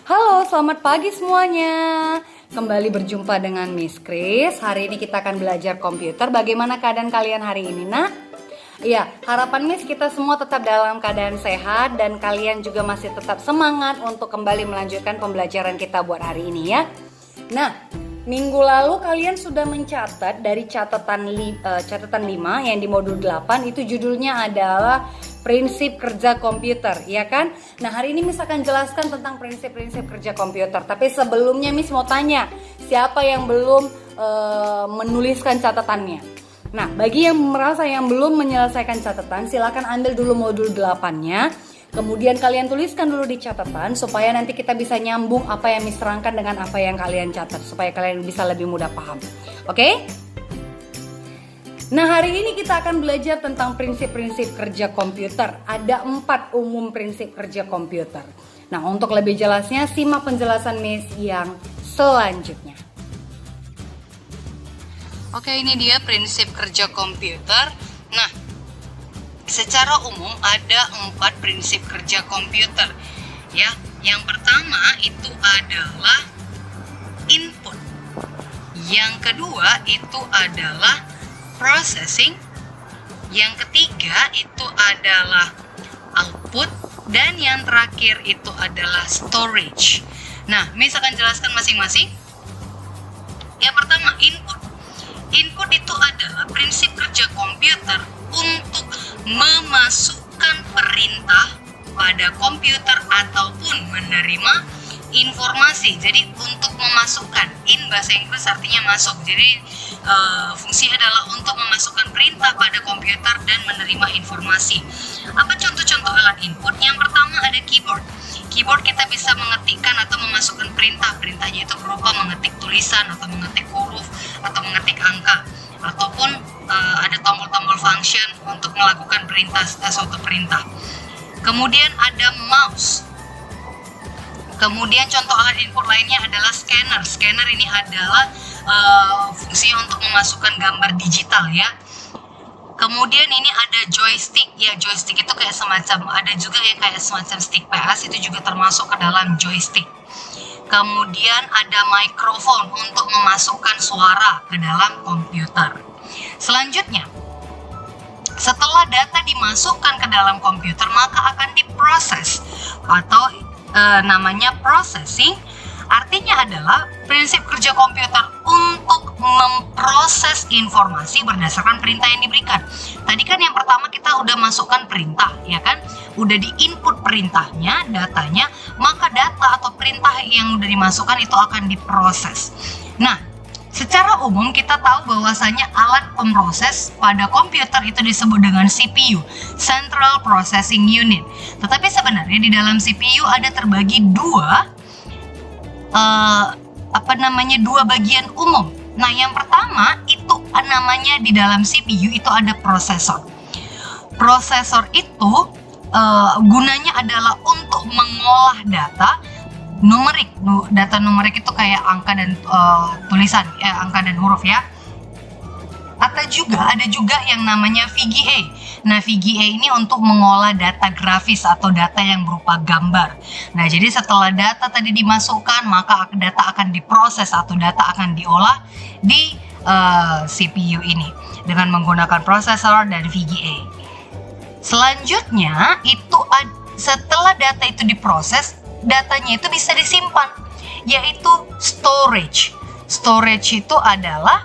Halo, selamat pagi semuanya. Kembali berjumpa dengan Miss Kris. Hari ini kita akan belajar komputer. Bagaimana keadaan kalian hari ini, nak? Iya, harapan Miss kita semua tetap dalam keadaan sehat dan kalian juga masih tetap semangat untuk kembali melanjutkan pembelajaran kita buat hari ini ya. Nah, minggu lalu kalian sudah mencatat dari catatan 5 yang di modul 8 itu judulnya adalah prinsip kerja komputer, ya kan? Nah, hari ini Miss akan jelaskan tentang prinsip-prinsip kerja komputer. Tapi sebelumnya Miss mau tanya, siapa yang belum menuliskan catatannya? Nah, bagi yang merasa yang belum menyelesaikan catatan, silakan ambil dulu modul 8-nya. Kemudian kalian tuliskan dulu di catatan supaya nanti kita bisa nyambung apa yang Miss terangkan dengan apa yang kalian catat supaya kalian bisa lebih mudah paham. Oke? Nah, hari ini kita akan belajar tentang prinsip-prinsip kerja komputer. Ada 4 umum prinsip kerja komputer. Nah, untuk lebih jelasnya simak penjelasan Miss yang selanjutnya. Oke, ini dia prinsip kerja komputer. Nah, secara umum ada 4 prinsip kerja komputer. Ya, yang pertama itu adalah input. Yang kedua itu adalah processing. Yang ketiga itu adalah output. Dan yang terakhir itu adalah storage. Nah, Miss akan jelaskan masing-masing. Yang pertama, input. Input itu adalah prinsip kerja komputer untuk memasukkan perintah pada komputer ataupun menerima informasi. Jadi untuk memasukkan, in bahasa Inggris artinya masuk. Jadi fungsinya adalah untuk memasukkan perintah pada komputer dan menerima informasi. Apa contoh-contoh alat input? Yang pertama ada keyboard. Keyboard kita bisa mengetikkan atau memasukkan perintah. Perintahnya itu berupa mengetik tulisan atau mengetik huruf atau mengetik angka. Ataupun ada tombol-tombol function untuk melakukan perintah suatu perintah. Kemudian ada mouse. Kemudian contoh alat input lainnya adalah scanner. Scanner ini adalah fungsinya untuk memasukkan gambar digital ya. Kemudian ini ada joystick. Ya, joystick itu kayak semacam, ada juga yang kayak semacam stick PS, itu juga termasuk ke dalam joystick. Kemudian ada mikrofon untuk memasukkan suara ke dalam komputer. Selanjutnya, setelah data dimasukkan ke dalam komputer, maka akan diproses atau namanya processing. Artinya adalah prinsip kerja komputer untuk memproses informasi berdasarkan perintah yang diberikan. Tadi kan yang pertama kita udah masukkan perintah, ya kan? Udah di-input perintahnya, datanya, maka data atau perintah yang udah dimasukkan itu akan diproses. Nah, secara umum kita tahu bahwasanya alat pemroses pada komputer itu disebut dengan CPU, Central Processing Unit. Tetapi sebenarnya di dalam CPU ada terbagi dua bagian umum. Nah, yang pertama itu namanya di dalam CPU itu ada prosesor. Prosesor itu gunanya adalah untuk mengolah data numerik. Data numerik itu kayak angka dan tulisan, angka dan huruf ya. Atau ada juga yang namanya VGA. Nah, VGA ini untuk mengolah data grafis atau data yang berupa gambar. Nah, jadi setelah data tadi dimasukkan, maka data akan diproses atau data akan diolah di CPU ini dengan menggunakan prosesor dan VGA. Selanjutnya, setelah data itu diproses, datanya itu bisa disimpan, yaitu storage. Storage itu adalah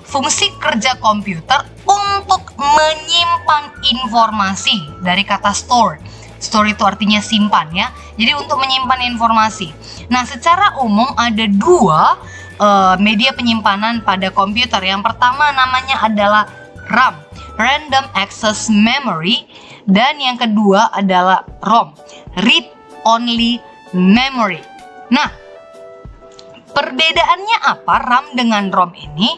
fungsi kerja komputer untuk menyimpan informasi dari kata store. Store itu artinya simpan ya. Jadi untuk menyimpan informasi. Nah, secara umum ada 2 media penyimpanan pada komputer. Yang pertama namanya adalah RAM, Random Access Memory, dan yang kedua adalah ROM, Read Only Memory. Nah, perbedaannya apa RAM dengan ROM ini?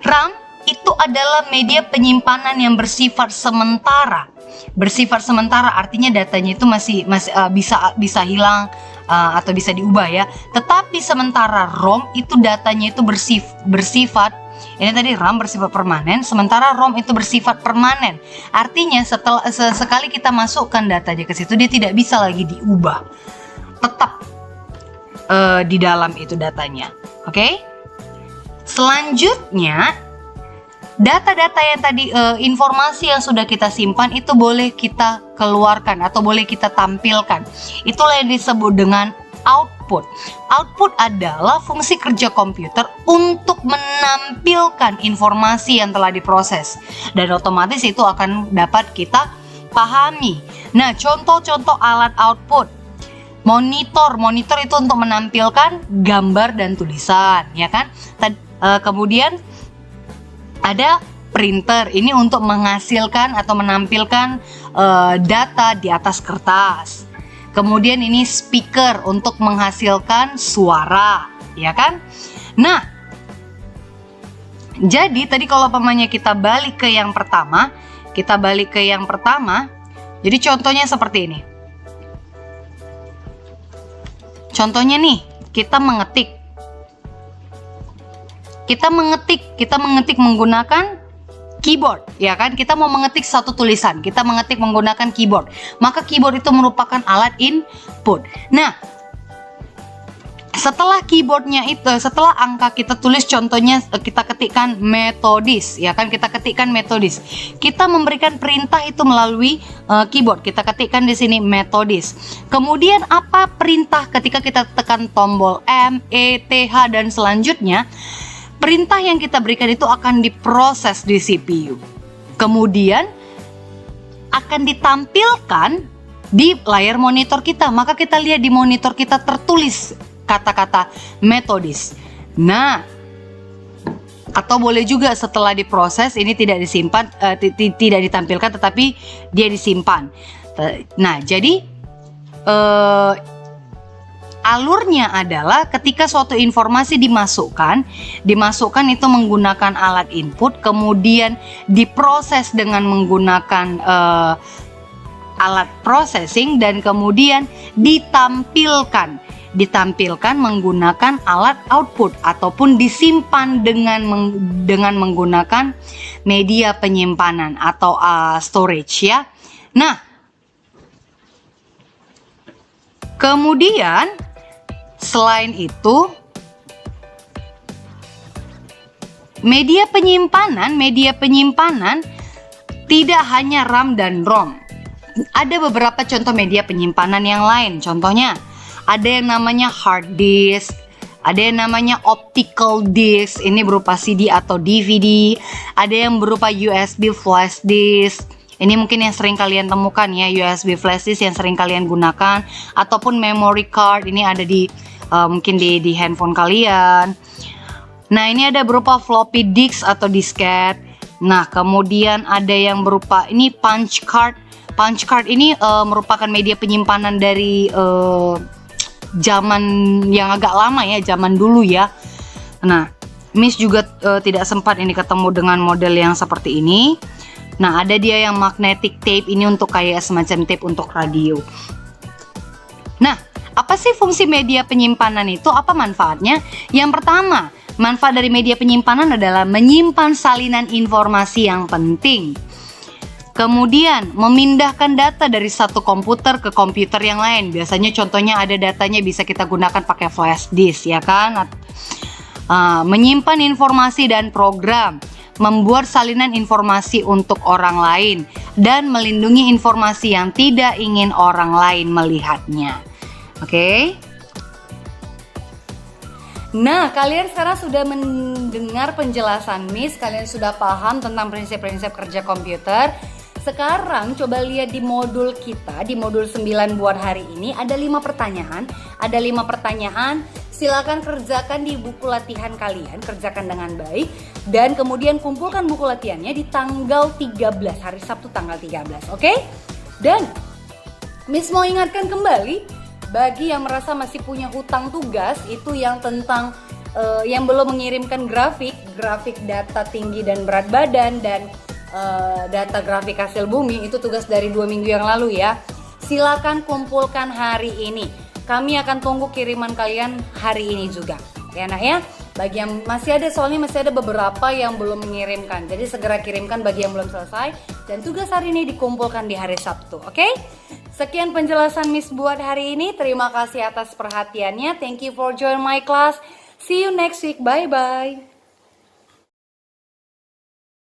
RAM itu adalah media penyimpanan yang bersifat sementara. Bersifat sementara artinya datanya itu masih bisa hilang atau bisa diubah ya. Tetapi sementara ROM itu datanya itu bersifat ini tadi RAM bersifat permanen, sementara ROM itu bersifat permanen. Artinya sekali kita masukkan datanya ke situ dia tidak bisa lagi diubah. tetap di dalam itu datanya. Oke? Selanjutnya, data-data yang tadi, informasi yang sudah kita simpan itu boleh kita keluarkan atau boleh kita tampilkan. Itulah yang disebut dengan output. Output adalah fungsi kerja komputer untuk menampilkan informasi yang telah diproses, dan otomatis itu akan dapat kita pahami. Nah, contoh-contoh alat output. Monitor itu untuk menampilkan gambar dan tulisan, ya kan? Kemudian ada printer, ini untuk menghasilkan atau menampilkan data di atas kertas. Kemudian ini speaker untuk menghasilkan suara, ya kan? Nah, jadi tadi kalau umpamanya kita balik ke yang pertama, jadi contohnya seperti ini. Contohnya nih, kita mengetik menggunakan keyboard, ya kan? Kita mau mengetik satu tulisan, kita mengetik menggunakan keyboard. Maka keyboard itu merupakan alat input. Nah, setelah setelah angka kita tulis, contohnya kita ketikkan metodis, ya kan? Kita ketikkan metodis. Kita memberikan perintah itu melalui keyboard. Kita ketikkan di sini metodis. Kemudian apa perintah ketika kita tekan tombol M, E, T, H dan selanjutnya? Perintah yang kita berikan itu akan diproses di CPU. Kemudian akan ditampilkan di layar monitor kita. Maka kita lihat di monitor kita tertulis kata-kata metodis. Nah, atau boleh juga setelah diproses ini tidak disimpan, tidak ditampilkan, tetapi dia disimpan. Nah, jadi alurnya adalah ketika suatu informasi dimasukkan itu menggunakan alat input, kemudian diproses dengan menggunakan alat processing, dan kemudian ditampilkan menggunakan alat output, ataupun disimpan dengan menggunakan media penyimpanan atau storage, ya. Nah, kemudian selain itu, media penyimpanan tidak hanya RAM dan ROM. Ada beberapa contoh media penyimpanan yang lain. Contohnya, ada yang namanya hard disk, ada yang namanya optical disk, ini berupa CD atau DVD, ada yang berupa USB flash disk. Ini mungkin yang sering kalian temukan ya, USB flash disk yang sering kalian gunakan, ataupun memory card, ini ada di mungkin di handphone kalian. Nah, ini ada berupa floppy disk atau disket. Nah, kemudian ada yang berupa ini punch card. Punch card ini merupakan media penyimpanan dari zaman yang agak lama ya, zaman dulu ya. Nah, Miss juga tidak sempat ini ketemu dengan model yang seperti ini. Nah, ada dia yang magnetic tape, ini untuk kayak semacam tape untuk radio. Nah, apa sih fungsi media penyimpanan itu? Apa manfaatnya? Yang pertama, manfaat dari media penyimpanan adalah menyimpan salinan informasi yang penting. Kemudian, memindahkan data dari satu komputer ke komputer yang lain. Biasanya contohnya ada datanya bisa kita gunakan pakai flash disk, ya kan? Menyimpan informasi dan program, membuat salinan informasi untuk orang lain, dan melindungi informasi yang tidak ingin orang lain melihatnya. Oke? Nah, kalian sekarang sudah mendengar penjelasan Miss, kalian sudah paham tentang prinsip-prinsip kerja komputer. Sekarang coba lihat di modul kita, di modul 9 buat hari ini ada 5 pertanyaan. Ada 5 pertanyaan, silakan kerjakan di buku latihan kalian, kerjakan dengan baik. Dan kemudian kumpulkan buku latihannya di tanggal 13, hari Sabtu tanggal 13, oke? Dan Miss mau ingatkan kembali, bagi yang merasa masih punya hutang tugas, itu yang tentang yang belum mengirimkan grafik data tinggi dan berat badan, dan data grafik hasil bumi, itu tugas dari 2 minggu yang lalu ya. Silakan kumpulkan hari ini. Kami akan tunggu kiriman kalian hari ini juga. Ya nak ya. Bagi yang masih ada, soalnya masih ada beberapa yang belum mengirimkan. Jadi segera kirimkan bagi yang belum selesai. Dan tugas hari ini dikumpulkan di hari Sabtu. Oke? Sekian penjelasan Miss buat hari ini. Terima kasih atas perhatiannya. Thank you for join my class. See you next week. Bye bye.